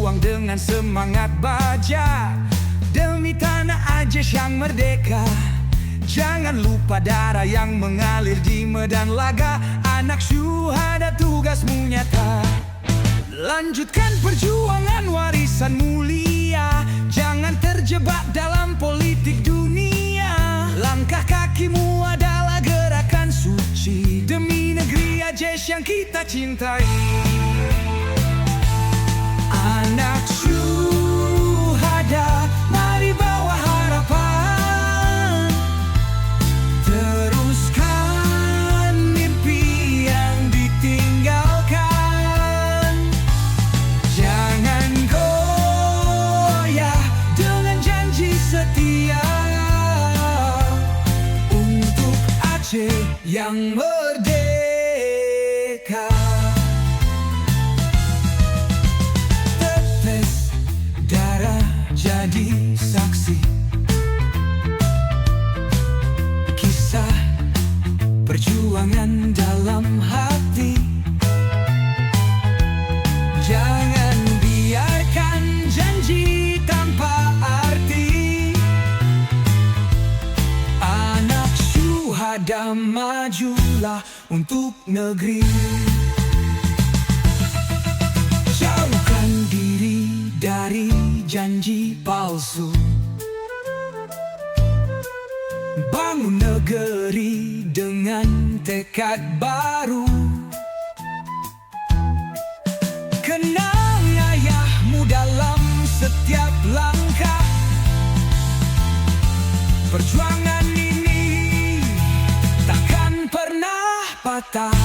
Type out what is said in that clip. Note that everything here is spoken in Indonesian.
berjuang dengan semangat baja demi tanah Aceh yang merdeka. Jangan lupa darah yang mengalir di medan laga. Anak syuhada, tugasmu nyata. Lanjutkan perjuangan warisan mulia. Jangan terjebak dalam politik dunia. Langkah kakimu adalah gerakan suci demi negeri Aceh yang kita cintai. Anak syuhada, mari bawa harapan. Teruskan mimpi yang ditinggalkan. Jangan goyah dengan janji setia untuk Aceh yang merdeka. Jadi saksi kisah perjuangan dalam hati. Jangan biarkan janji tanpa arti. Anak syuhada, majulah untuk negeri. Jauhkan diri dari janji palsu. Bangun negeri dengan tekad baru. Kenang ayahmu dalam setiap langkah. Perjuangan ini takkan pernah patah.